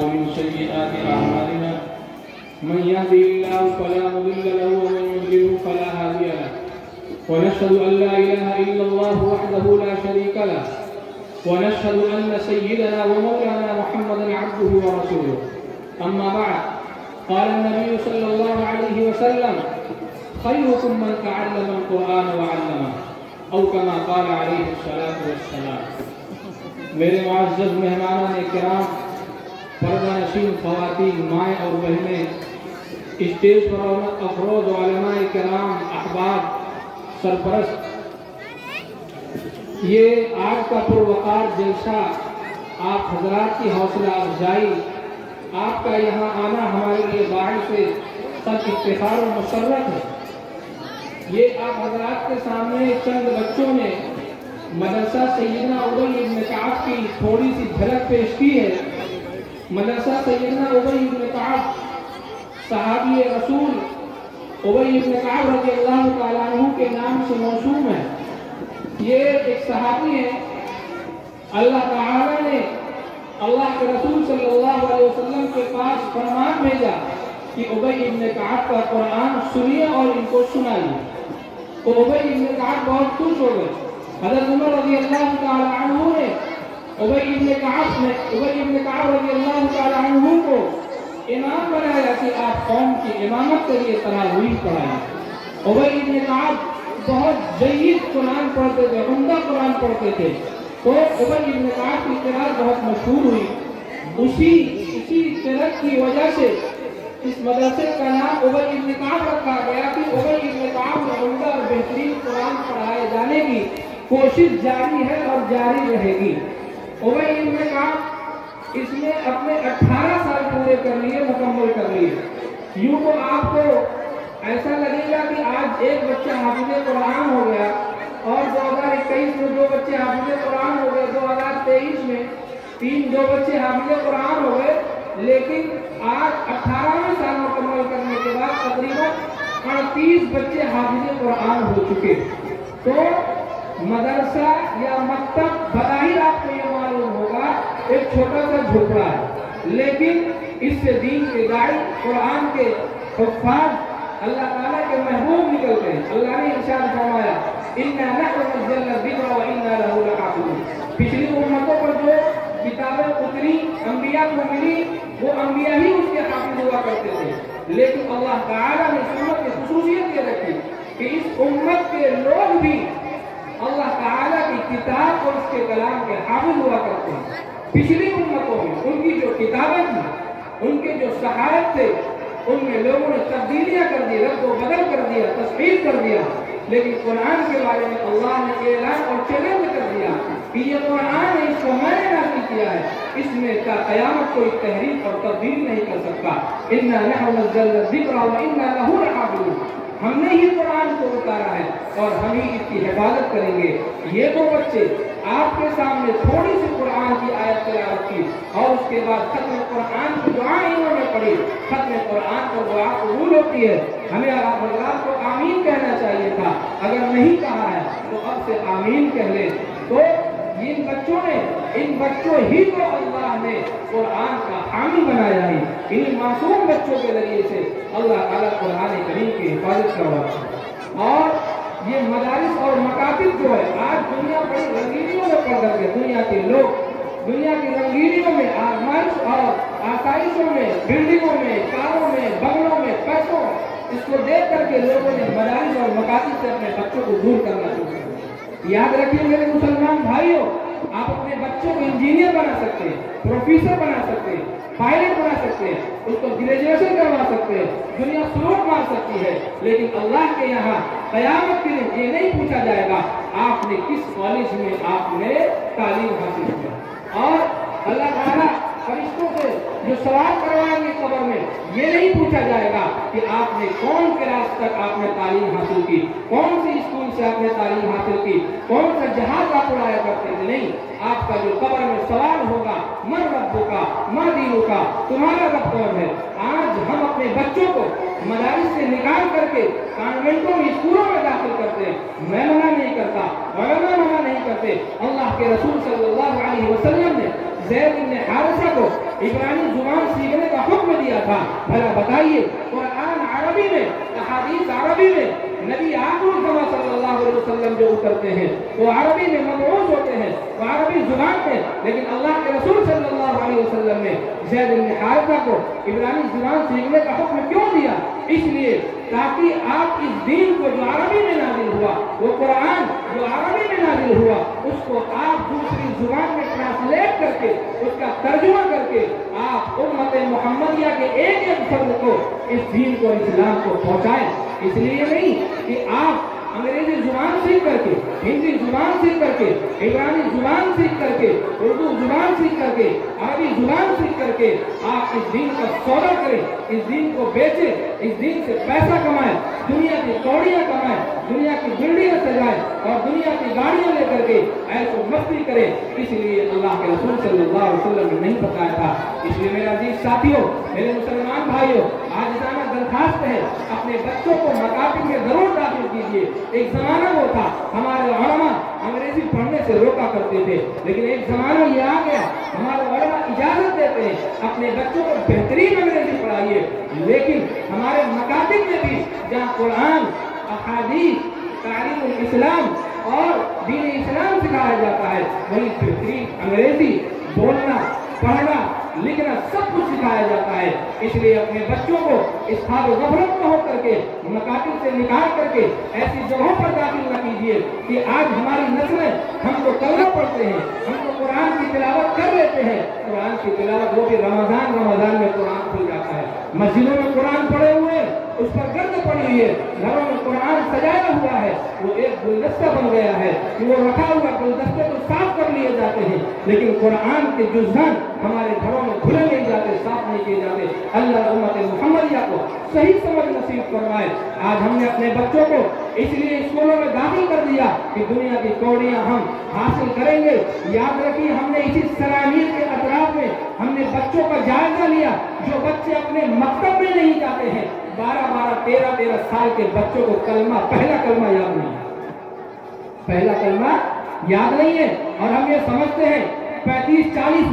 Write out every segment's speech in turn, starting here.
ومن سيئات أعمالنا من يهده الله فلا مضل له ومن يضلل فلا هادي له ونشهد أن لا إله إلا الله وحده لا شريك له ونشهد أن سيدنا ومولانا محمدا عبده ورسوله أما بعد قال النبي صلى الله عليه وسلم خيركم من تعلم القرآن وعلمه أو كما قال عليه الصلاة والسلام. میرے معزز مہمانان کرام، پردہ نشین خواتین، مائیں اور بہنیں، اسٹیج پر افروز علماء کرام، احباب، سرپرست، یہ آج کا پروقار جلسہ آپ حضرات کی حوصلہ افزائی، آپ کا یہاں آنا ہمارے لیے باعث سب افتخار و مسرت ہے. یہ آپ حضرات کے سامنے چند بچوں نے مدرسہ سیدنا ابی ابن کعب کی تھوڑی سی جھلک پیش کی ہے. مدرسہ سیدنا ابی ابن کعب صحابی رسول ابی ابن کعب رضی اللہ تعالیٰ عنہ کے نام سے موسوم ہے. یہ ایک صحابی ہے. اللہ تعالیٰ نے اللہ کے رسول صلی اللہ علیہ وسلم کے پاس فرمان بھیجا کہ ابی ابن کعب کا قرآن سنیے اور ان کو سنائیے. تو ابی ابن کعب بہت خوش ہو گئے. حضرت عمر رضی اللہ تعالی عنہ نے ابی ابن کعب رضی اللہ تعالی عنہ کو امام بنایا کہ آپ قوم کی امامت کے لیے تراویح پڑھائیں. ابی ابن کعب بہت جید قرآن پڑھتے تھے، عمدہ قرآن پڑھتے تھے. تو ابی ابن کعب کی قرأت بہت مشہور ہوئی. اسی قرأت کی وجہ سے اس مدرسے کا نام ابی ابن کعب رکھا گیا کہ ابی ابن کعب میں عمدہ اور بہترین قرآن پڑھائے جانے کی کوشش جاری ہے اور جاری رہے گی. ابی ابن کعب اس میں اپنے 18 سال پورے کر لیے، مکمل کر لیے. یوں تو آپ کو ایسا لگے گا کہ آج ایک بچہ حافظ قرآن ہو گیا اور 2021 میں 2 بچے حافظ قرآن ہو گئے، 2023 میں 2 بچے حافظ قرآن ہو گئے. لیکن آج 18 سال مکمل کرنے کے بعد تقریباً 38 بچے حافظ قرآن ہو چکے. تو مدرسہ یا مکتب بظاہر آپ کو یہ معلوم ہوگا ایک چھوٹا سا جھوپڑا ہے، لیکن اس سے دین کے داعی، قرآن کے حفاظ، اللہ تعالیٰ کے محبوب نکلتے ہیں. اللہ نے ارشاد فرمایا اِنَّا نَحْنُ نَزَّلْنَا الذِّكْرَ وَإِنَّا لَهُ لَحَافِظُونَ. پچھلی امتوں پر جو کتابیں اتری، انبیاء کو ملی، وہ انبیاء ہی اس کے حافظ ہوا کرتے تھے. لیکن اللہ تعالیٰ نے اس امت کی خصوصیت یہ رکھی کہ اس امت کے لوگ بھی اللہ تعالیٰ کی کتاب اور اس کے کلام کے حافظ ہوا کرتے ہیں. پچھلی امتوں میں ان کی جو کتابیں تھیں، ان کے جو صحائف تھے، ان میں لوگوں نے تبدیلیاں کر دی، رد و بدل کر دیا، تصحیح کر دیا. لیکن قرآن کے بارے میں اللہ نے اعلان اور چیلنج کر دیا کہ یہ قرآن ہے، اس کو میں نے نازل کیا ہے، اس میں کا قیامت کوئی تحریف اور تبدیل نہیں کر سکتا. اِنَّا نَحْنُ نَزَّلْنَا الذِّكْرَ وَإِنَّا لَهُ لَحَافِظُونَ. ہم نے ہی قرآن کو اتارا ہے اور ہم ہی اس کی حفاظت کریں گے. یہ 2 بچے آپ کے سامنے تھوڑی سی قرآن کی آیت تلاوت کی اور اس کے بعد ختم قرآن کی دعا انہوں نے پڑھی. ختم قرآن پر دعا قبول ہوتی ہے. ہمیں آپ حضرات کو آمین کہنا چاہیے تھا. اگر نہیں کہا ہے تو اب سے آمین کہہ لیں. تو ان بچوں ہی کو اللہ نے قرآن کا حامی بنایا ہے. ان معصوم بچوں کے ذریعے سے اللہ تعالیٰ قرآن کریم کی حفاظت کرواتا ہے. اور یہ مدارس اور مکاتب جو ہے، آج دنیا بڑی رنگینیوں میں پڑ کر کے دنیا کے لوگ دنیا کی رنگینیوں میں، آزمائش اور آسائشوں میں، بلڈنگوں میں، کاروں میں، بنگلوں میں، پیسوں، اس کو دیکھ کر کے لوگوں نے مدارس اور مکاتب سے اپنے بچوں کو دور کرنا شروع کیا. یاد رکھیے میرے مسلمان بھائیوں، آپ اپنے بچوں کو انجینئر بنا سکتے ہیں، پروفیسر بنا سکتے ہیں، پائلٹ بنا سکتے ہیں، اس کو گریجویشن کروا سکتے ہیں، دنیا سلوٹ مار سکتی ہے. لیکن اللہ کے یہاں قیامت کے دن یہ نہیں پوچھا جائے گا آپ نے کس کالج میں آپ نے تعلیم حاصل کیا. اور اللہ تعالیٰ فرشتوں سے جو سوال کروائیں گے قبر میں، یہ نہیں پوچھا جائے گا کہ آپ نے کون کلاس تک آپ نے تعلیم حاصل کی، کون سی اسکول سے آپ نے تعلیم حاصل کی، کون سا جہاز آپ اڑایا کرتے تھے. نہیں، آپ کا جو قبر میں سوال ہوگا من ربک ما دینک، تمہارا رب کون ہے. آج ہم اپنے بچوں کو مدارس سے نکال کر کے کانوینٹوں میں، اسکولوں میں داخل کرتے ہیں. میں منع نہیں کرتا، علماء منع نہیں کرتے. اللہ کے رسول صلی اللہ علیہ وسلم نے زید بن حارثہ کو عبرانی زبان سیکھنے کا حکم دیا تھا؟ بھلا بتائیے، قرآن عربی میں، احادیث عربی میں، نبی آخر صلی اللہ علیہ وسلم جو اترتے ہیں وہ عربی میں مبعوث ہوتے ہیں، وہ عربی زبان میں، لیکن اللہ کے رسول صلی اللہ علیہ وسلم نے زید بن حارثہ کو عبرانی زبان سیکھنے کا حکم کیوں دیا؟ اس لیے تاکہ آپ اس دین کو جو عربی میں نازل ہوا، وہ قرآن جو عربی میں نازل ہوا، اس کو آپ دوسری زبان میں ٹرانسلیٹ کر کے، اس کا ترجمہ کر کے آپ امت محمدیہ کے ایک ایک فرد کو اس دین کو، اسلام کو پہنچائیں۔ اس لیے نہیں کہ آپ انگریزی زبان سیکھ کر کے، ہندی زبان سیکھ کر کے، عبرانی زبان سیکھ کر کے، اردو زبان سیکھ کر کے، عربی زبان سیکھ کر کے آپ اس دین کا سودا کریں، اس دین کو بیچیں، اس دین سے پیسہ کمائیں، دنیا کی کوڑیاں کمائیں، دنیا کی بلڈنگیں سجائیں اور دنیا کی گاڑیاں لے کر کے ایسے مستی کریں۔ اس لیے اللہ کے رسول صلی اللہ علیہ وسلم نے نہیں بتایا تھا۔ اس لیے میرے عزیز ساتھیوں، میرے مسلمان بھائیوں، آج جانا درخواست ہے، اپنے بچوں کو مکاتب میں ضرور داخل کیجیے۔ ایک زمانہ وہ تھا، ہمارے علماء انگریزی پڑھنے سے روکا کرتے تھے، لیکن ایک زمانہ یہ آ گیا، ہمارے علماء اجازت دیتے ہیں اپنے بچوں کو بہترین انگریزی پڑھائیے، لیکن ہمارے مکاتب میں بھی جہاں قرآن، احادیث، تعلیم الاسلام اور دین اسلام سکھایا جاتا ہے، وہیں بہترین انگریزی بولنا، پڑھنا، لکھنا سب کچھ سکھایا جاتا ہے۔ اس لیے اپنے بچوں کو اس خواب و غفلت میں ہو کر کے، مکاتب سے نکال کر کے ایسی جگہوں پر داخل نہ کیجیے کہ آج ہماری نسلیں ہم کو کلمہ پڑھتے ہیں، ہم کو قرآن کی تلاوت کر لیتے ہیں، قرآن کی تلاوت وہ بھی رمضان میں قرآن کھل جاتا ہے، مسجدوں میں قرآن پڑھے ہوئے ہیں، اس پر گرد پڑی ہوئی ہے، گھروں میں قرآن سجایا ہوا ہے، وہ ایک گلدستہ بن گیا ہے کہ وہ رکھا ہوا گلدستے کو صاف کر لیے جاتے ہیں، لیکن قرآن کے جزوان ہمارے گھروں میں کھلے نہیں جاتے، صاف نہیں کیے جاتے۔ اللہ امت محمدیہ کو صحیح سمجھ نصیب فرمائے۔ آج ہم نے اپنے بچوں کو اس لیے اسکولوں میں داخل کر دیا کہ دنیا کی کوڑیاں ہم حاصل کریں گے۔ یاد رکھیے، ہم نے اسی سرامیر کے اطراف میں ہم نے بچوں کا جائزہ لیا، جو بچے اپنے مکتب میں نہیں جاتے ہیں، 12 سال کے بچوں کو پہلا کلمہ یاد نہیں ہے، پہلا کلمہ یاد نہیں ہے، اور ہم یہ سمجھتے ہیں 35-40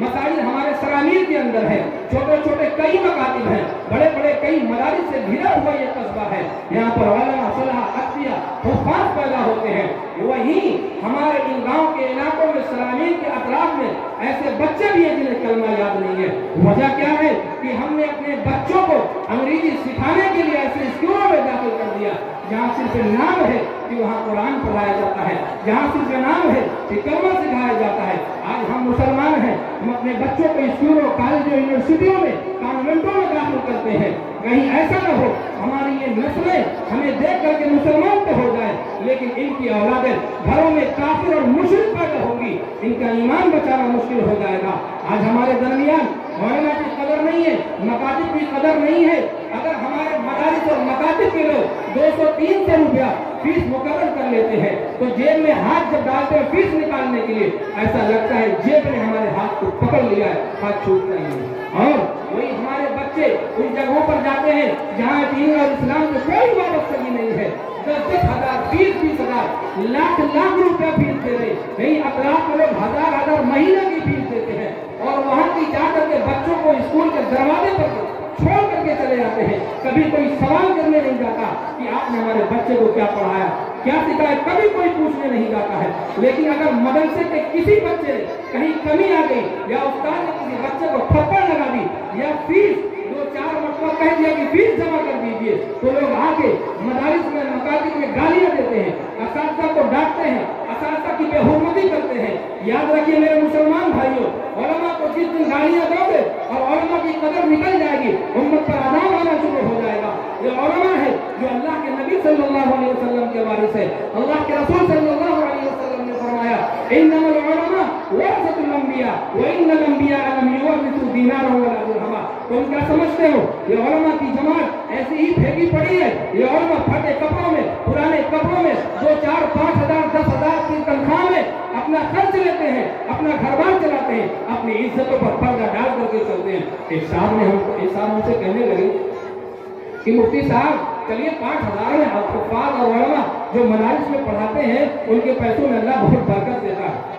مساجد ہمارے سرامیر کے اندر ہے، چھوٹے چھوٹے کئی مکاتب ہیں، بڑے بڑے کئی مدارس سے گھرا ہوا یہ قصبہ ہے، یہاں پر علماء، صلاح، اتقیاء، حفاظ پیدا ہوتے ہیں۔ وہیں ہمارے ان گاؤں کے علاقوں میں، سرامیر کے اطراف میں ایسے بچے بھی ہیں جنہیں کلمہ یاد نہیں ہے۔ وجہ کیا ہے کہ ہم نے اپنے بچوں کو انگریزی سکھانے کے لیے ایسے اسکولوں میں داخل کر دیا جہاں صرف نام ہے کہ وہاں قرآن پڑھایا جاتا ہے، جہاں صرف نام ہے کہ کلمہ سکھایا جاتا ہے۔ آج ہم مسلمان ہیں، ہم اپنے بچوں کو اسکولوں، کالجوں، یونیورسٹیوں میں، کانوینٹوں میں داخل کرتے ہیں، کہیں ایسا نہ ہو ہماری یہ نسلیں ہمیں دیکھ کر کے مسلمان تو ہو جائے، لیکن ان کی اولادیں گھروں میں کافر اور مشرک پیدا ہوگی، ان کا ایمان بچانا مشکل ہو جائے گا۔ آج ہمارے درمیان علماء کی قدر نہیں ہے، مکاتب کی قدر نہیں ہے۔ اگر ہمارے مدارس اور مکاتب کے لوگ 200-300 روپیہ فیس مقرر کر لیتے ہیں تو جیب میں ہاتھ جب ڈالتے ہیں فیس نکالنے کے لیے، ایسا لگتا ہے جیب نے ہمارے ہاتھ کو پکڑ لیا ہے، ہاتھ چھوٹتا ہی نہیں۔ اور وہی ہمارے بچے ان جگہوں پر جاتے ہیں جہاں دین اور اسلام سے کوئی وابستگی نہیں ہے، 10-10 ہزار، 20-20 ہزار، لاکھ روپیہ فیس دے رہے، کہیں اطراف میں لوگ ہزار مہینہ کی فیس دیتے ہیں، اور وہاں کی جا کر کے بچوں کو اسکول کے دروازے پر چھوڑ کر کے چلے جاتے ہیں۔ کبھی کوئی سوال کرنے نہیں جاتا کہ آپ نے ہمارے بچے کو کیا پڑھایا، کیا سکھایا، کبھی کوئی پوچھنے نہیں جاتا ہے۔ لیکن اگر مدرسے کے کسی بچے کہیں کمی آ گئی، یا استاد نے کسی بچے کو تھپڑ لگا دی، یا فیس 2-4 مرتبہ کہہ دیا کہ فیس جمع کر دیجیے، تو لوگ آ کے مدارس میں، مکاتب میں گالیاں دیتے ہیں، اساتذہ کو ڈانٹتے ہیں، اساتذہ کی بے حرمتی کرتے ہیں۔ یاد رکھیے میرے مسلمان بھائیوں، علماء کو جس دن گالیاں دو گے اور علماء کی قدر نکل جائے گی، امت پر عذاب آنا شروع ہو جائے گا۔ یہ علماء ہے جو اللہ کے نبی صلی اللہ علیہ وسلم کے وارث ہے۔ اللہ کے رسول صلی اللہ علیہ وسلم نے فرمایا، انما العلماء ورثۃ الانبیاء وان الانبیاء لم یورثوا دینارا ولا درہما۔ تم کیا سمجھتے ہو یہ علماء کی جماعت ایسی ہی پھینکی پڑی ہے؟ یہ علماء پھٹے کپڑوں میں، پرانے کپڑوں میں 2-4-5 ہزار 10 ہزار کی تنخواہ میں اپنا خرچ لیتے ہیں، اپنا گھر بار چلاتے ہیں، اپنی عزتوں پر پردہ ڈال کر کے چلتے ہیں۔ ایک صاحب ہم سے کہنے لگے کہ مفتی صاحب چلیے 5 ہزار میں حفاظ اور علماء جو مدارس میں پڑھاتے ہیں ان کے پیسوں میں اللہ بہت برکت دیتا ہے۔